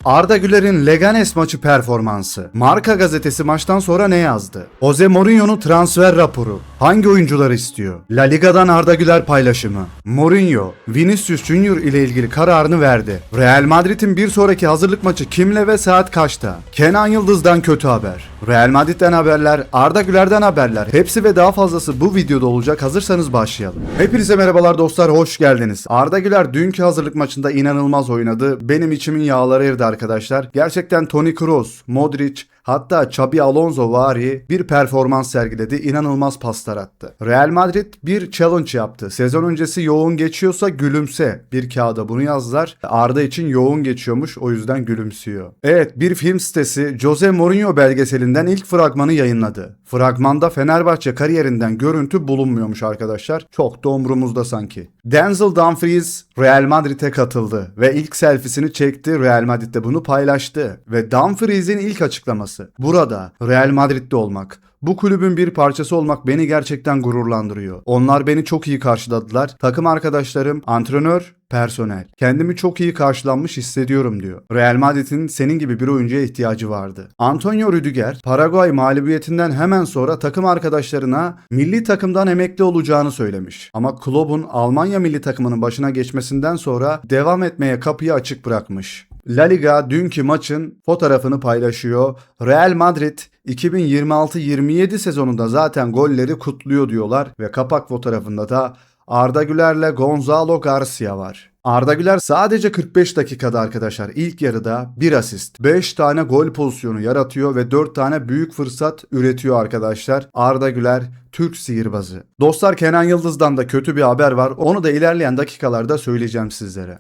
Arda Güler'in Leganes maçı performansı. Marca gazetesi maçtan sonra ne yazdı? Jose Mourinho'nun transfer raporu. Hangi oyuncuları istiyor? La Liga'dan Arda Güler paylaşımı. Mourinho, Vinicius Junior ile ilgili kararını verdi. Real Madrid'in bir sonraki hazırlık maçı kimle ve saat kaçta? Kenan Yıldız'dan kötü haber. Real Madrid'den haberler, Arda Güler'den haberler. Hepsi ve daha fazlası bu videoda olacak. Hazırsanız başlayalım. Hepinize merhabalar dostlar, hoş geldiniz. Arda Güler dünkü hazırlık maçında inanılmaz oynadı. Benim içimin yağları eridi arkadaşlar. Gerçekten Toni Kroos, Modric, hatta Xabi Alonso vari bir performans sergiledi. İnanılmaz paslar attı. Real Madrid bir challenge yaptı. Sezon öncesi yoğun geçiyorsa gülümse. Bir kağıda bunu yazdılar. Arda için yoğun geçiyormuş, o yüzden gülümsüyor. Evet, bir film sitesi Jose Mourinho belgeselinden ilk fragmanı yayınladı. Fragmanda Fenerbahçe kariyerinden görüntü bulunmuyormuş arkadaşlar. Çok da umurumuzda sanki. Denzel Dumfries Real Madrid'e katıldı ve ilk selfiesini çekti. Real Madrid'de bunu paylaştı ve Dumfries'in ilk açıklaması: burada Real Madrid'de olmak, bu kulübün bir parçası olmak beni gerçekten gururlandırıyor. Onlar beni çok iyi karşıladılar. Takım arkadaşlarım, antrenör, personel. Kendimi çok iyi karşılanmış hissediyorum diyor. Real Madrid'in senin gibi bir oyuncuya ihtiyacı vardı. Antonio Rüdiger, Paraguay mağlubiyetinden hemen sonra takım arkadaşlarına milli takımdan emekli olacağını söylemiş. Ama Klopp'un Almanya milli takımının başına geçmesinden sonra devam etmeye kapıyı açık bırakmış. La Liga dünkü maçın fotoğrafını paylaşıyor. Real Madrid 2026-27 sezonunda zaten golleri kutluyor diyorlar ve kapak fotoğrafında da Arda Güler'le Gonzalo Garcia var. Arda Güler sadece 45 dakikada arkadaşlar ilk yarıda 1 asist, 5 tane gol pozisyonu yaratıyor ve 4 tane büyük fırsat üretiyor arkadaşlar. Arda Güler Türk sihirbazı. Dostlar, Kenan Yıldız'dan da kötü bir haber var. Onu da ilerleyen dakikalarda söyleyeceğim sizlere.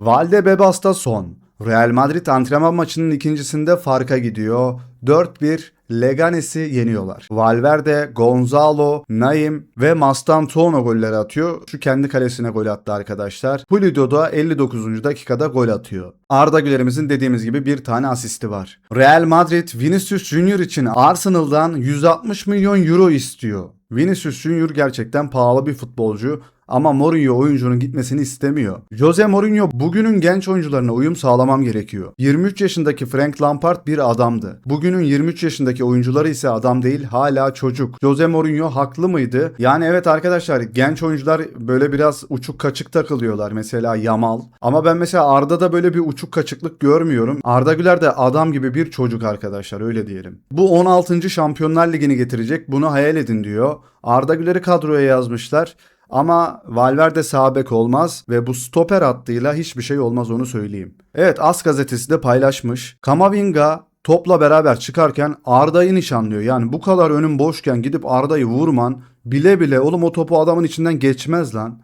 Valdebebas'ta son. Real Madrid antrenman maçının ikincisinde farka gidiyor. 4-1 Leganes'i yeniyorlar. Valverde, Gonzalo, Naim ve Mastantuono golleri atıyor. Şu kendi kalesine gol attı arkadaşlar. Pulido da 59. dakikada gol atıyor. Arda Güler'imizin dediğimiz gibi bir tane asisti var. Real Madrid Vinicius Junior için Arsenal'dan 160 milyon euro istiyor. Vinicius Junior gerçekten pahalı bir futbolcu. Ama Mourinho oyuncunun gitmesini istemiyor. Jose Mourinho bugünün genç oyuncularına uyum sağlamam gerekiyor. 23 yaşındaki Frank Lampard bir adamdı. Bugünün 23 yaşındaki oyuncuları ise adam değil, hala çocuk. Jose Mourinho haklı mıydı? Yani evet arkadaşlar, genç oyuncular böyle biraz uçuk kaçık takılıyorlar. Mesela Yamal. Ama ben mesela Arda'da böyle bir uçuk kaçıklık görmüyorum. Arda Güler de adam gibi bir çocuk arkadaşlar, öyle diyelim. Bu 16. Şampiyonlar Ligi'ni getirecek, bunu hayal edin diyor. Arda Güler'i kadroya yazmışlar. Ama Valverde sağ bek olmaz ve bu stoper hattıyla hiçbir şey olmaz, onu söyleyeyim. Evet, AS gazetesi de paylaşmış. Kamavinga topla beraber çıkarken Arda'yı nişanlıyor. Yani bu kadar önün boşken gidip Arda'yı vurman, bile bile oğlum o topu adamın içinden geçmez lan.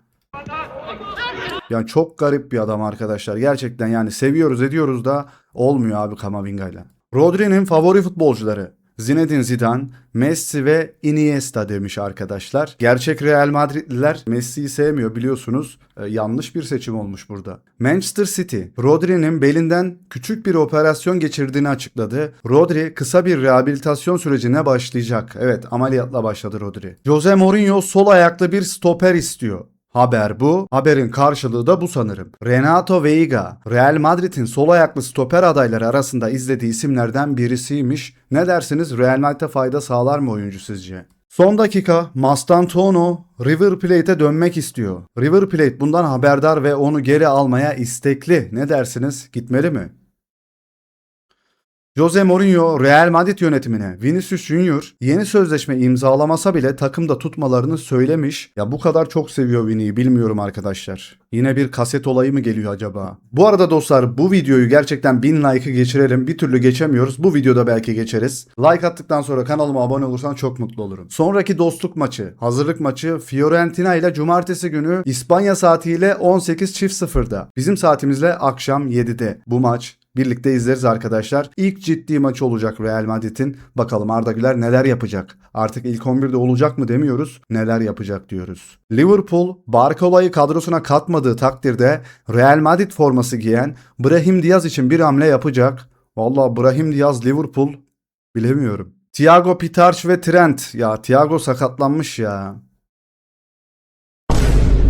Yani çok garip bir adam arkadaşlar. Gerçekten yani seviyoruz ediyoruz da olmuyor abi Kamavinga'yla. Rodri'nin favori futbolcuları: Zinedine Zidane, Messi ve Iniesta demiş arkadaşlar. Gerçek Real Madridliler Messi'yi sevmiyor biliyorsunuz. Yanlış bir seçim olmuş burada. Manchester City, Rodri'nin belinden küçük bir operasyon geçirdiğini açıkladı. Rodri kısa bir rehabilitasyon sürecine başlayacak. Evet, ameliyatla başladı Rodri. Jose Mourinho sol ayaklı bir stoper istiyor. Haber bu. Haberin karşılığı da bu sanırım. Renato Veiga, Real Madrid'in sol ayaklı stoper adayları arasında izlediği isimlerden birisiymiş. Ne dersiniz? Real Madrid'e fayda sağlar mı oyuncu sizce? Son dakika Mastantuono River Plate'e dönmek istiyor. River Plate bundan haberdar ve onu geri almaya istekli. Ne dersiniz? Gitmeli mi? Jose Mourinho Real Madrid yönetimine Vinicius Junior yeni sözleşme imzalamasa bile takımda tutmalarını söylemiş. Ya bu kadar çok seviyor Vini'yi, bilmiyorum arkadaşlar. Yine bir kaset olayı mı geliyor acaba? Bu arada dostlar, bu videoyu gerçekten 1000 like'ı geçirelim. Bir türlü geçemiyoruz. Bu videoda belki geçeriz. Like attıktan sonra kanalıma abone olursan çok mutlu olurum. Sonraki dostluk maçı, hazırlık maçı Fiorentina ile cumartesi günü İspanya saatiyle 18.00'da. Bizim saatimizle akşam 7'de bu maç. Birlikte izleriz arkadaşlar. İlk ciddi maçı olacak Real Madrid'in. Bakalım Arda Güler neler yapacak? Artık ilk 11'de olacak mı demiyoruz. Neler yapacak diyoruz. Liverpool, Barcola'yı kadrosuna katmadığı takdirde Real Madrid forması giyen Brahim Diaz için bir hamle yapacak. Vallahi Brahim Diaz Liverpool bilemiyorum. Thiago Pitarch ve Trent. Ya Thiago sakatlanmış ya.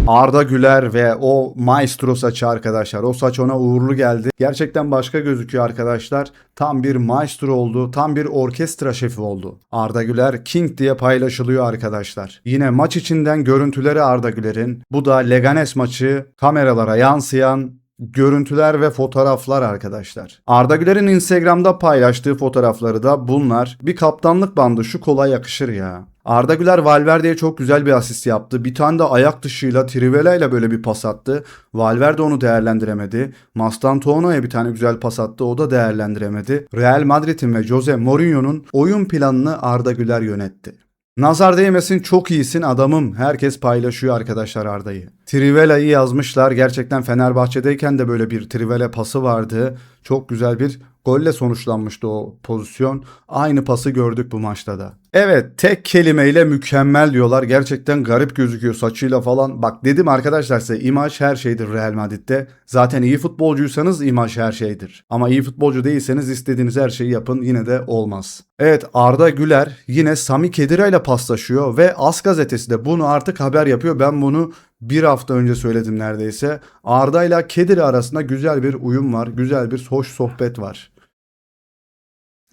Arda Güler ve o maestro saçı arkadaşlar. O saç ona uğurlu geldi. Gerçekten başka gözüküyor arkadaşlar. Tam bir maestro oldu. Tam bir orkestra şefi oldu. Arda Güler King diye paylaşılıyor arkadaşlar. Yine maç içinden görüntüleri Arda Güler'in. Bu da Leganes maçı, kameralara yansıyan görüntüler ve fotoğraflar arkadaşlar. Arda Güler'in Instagram'da paylaştığı fotoğrafları da bunlar. Bir kaptanlık bandı şu kola yakışır ya. Arda Güler Valverde'ye çok güzel bir asist yaptı. Bir tane de ayak dışıyla Trivela ile böyle bir pas attı. Valverde onu değerlendiremedi. Mastantuono'ya bir tane güzel pas attı. O da değerlendiremedi. Real Madrid'in ve Jose Mourinho'nun oyun planını Arda Güler yönetti. Nazar değmesin, çok iyisin adamım. Herkes paylaşıyor arkadaşlar Arda'yı. Trivela'yı yazmışlar. Gerçekten Fenerbahçe'deyken de böyle bir Trivela pası vardı. Çok güzel bir golle sonuçlanmıştı o pozisyon. Aynı pası gördük bu maçta da. Evet, tek kelimeyle mükemmel diyorlar. Gerçekten garip gözüküyor saçıyla falan. Bak dedim arkadaşlar size, imaj her şeydir Real Madrid'de. Zaten iyi futbolcuysanız imaj her şeydir. Ama iyi futbolcu değilseniz istediğiniz her şeyi yapın, yine de olmaz. Evet, Arda Güler yine Sami Khedira ile paslaşıyor ve AS gazetesi de bunu artık haber yapıyor. Ben bunu bir hafta önce söyledim neredeyse. Arda ile Khedira arasında güzel bir uyum var. Güzel bir hoş sohbet var.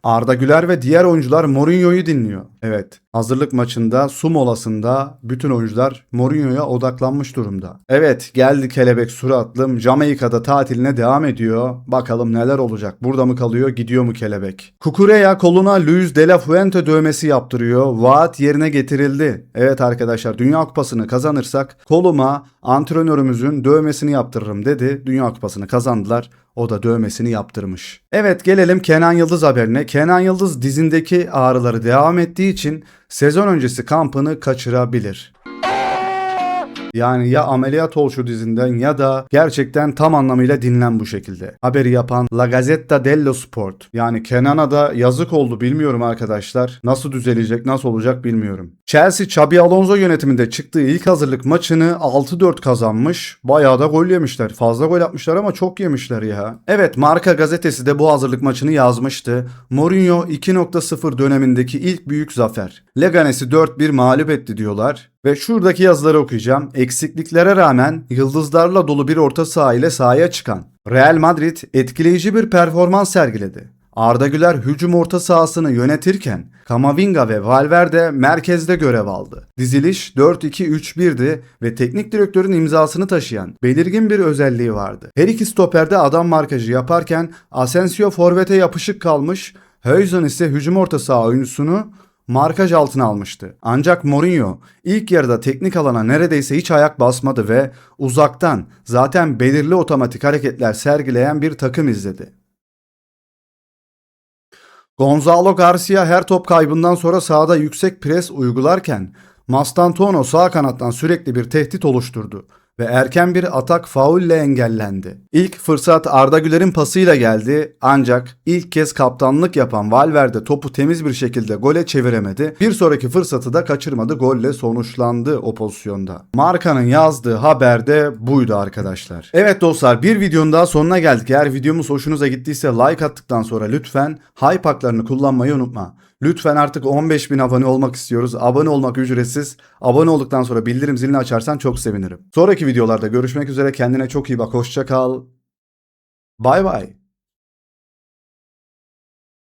Arda Güler ve diğer oyuncular Mourinho'yu dinliyor. Evet, hazırlık maçında su molasında bütün oyuncular Mourinho'ya odaklanmış durumda. Evet, geldi kelebek suratlım, Jamaika'da tatiline devam ediyor. Bakalım neler olacak. Burada mı kalıyor, gidiyor mu kelebek? Cucurella koluna Luis de la Fuente dövmesi yaptırıyor. Vaat yerine getirildi. Evet arkadaşlar, Dünya Kupası'nı kazanırsak koluma antrenörümüzün dövmesini yaptırırım dedi. Dünya Kupası'nı kazandılar. O da dövmesini yaptırmış. Evet, gelelim Kenan Yıldız haberine. Kenan Yıldız dizindeki ağrıları devam ettiği için sezon öncesi kampını kaçırabilir. Yani ya ameliyat ol şu dizinden ya da gerçekten tam anlamıyla dinlen bu şekilde. Haberi yapan La Gazzetta dello Sport. Yani Kenan'a da yazık oldu, bilmiyorum arkadaşlar. Nasıl düzelecek, nasıl olacak bilmiyorum. Chelsea Xabi Alonso yönetiminde çıktığı ilk hazırlık maçını 6-4 kazanmış. Bayağı da gol yemişler. Fazla gol atmışlar ama çok yemişler ya. Evet, Marca gazetesi de bu hazırlık maçını yazmıştı. Mourinho 2.0 dönemindeki ilk büyük zafer. Leganes'i 4-1 mağlup etti diyorlar. Ve şuradaki yazıları okuyacağım. Eksikliklere rağmen yıldızlarla dolu bir orta saha ile sahaya çıkan Real Madrid etkileyici bir performans sergiledi. Arda Güler hücum orta sahasını yönetirken Camavinga ve Valverde merkezde görev aldı. Diziliş 4-2-3-1'di ve teknik direktörün imzasını taşıyan belirgin bir özelliği vardı. Her iki stoperde adam markajı yaparken Asensio forvete yapışık kalmış, Huijsen ise hücum orta saha oyuncusunu markaj altına almıştı. Ancak Mourinho ilk yarıda teknik alana neredeyse hiç ayak basmadı ve uzaktan zaten belirli otomatik hareketler sergileyen bir takım izledi. Gonzalo Garcia her top kaybından sonra sahada yüksek pres uygularken Mastantuono sağ kanattan sürekli bir tehdit oluşturdu ve erken bir atak faulle engellendi. İlk fırsat Arda Güler'in pasıyla geldi ancak ilk kez kaptanlık yapan Valverde topu temiz bir şekilde gole çeviremedi. Bir sonraki fırsatı da kaçırmadı, golle sonuçlandı o pozisyonda. Marka'nın yazdığı haber de buydu arkadaşlar. Evet dostlar, bir videonun daha sonuna geldik. Eğer videomuz hoşunuza gittiyse like attıktan sonra lütfen hype haklarını kullanmayı unutma. Lütfen artık 15.000 abone olmak istiyoruz. Abone olmak ücretsiz. Abone olduktan sonra bildirim zilini açarsan çok sevinirim. Sonraki videolarda görüşmek üzere. Kendine çok iyi bak. Hoşça kal. Bay bay.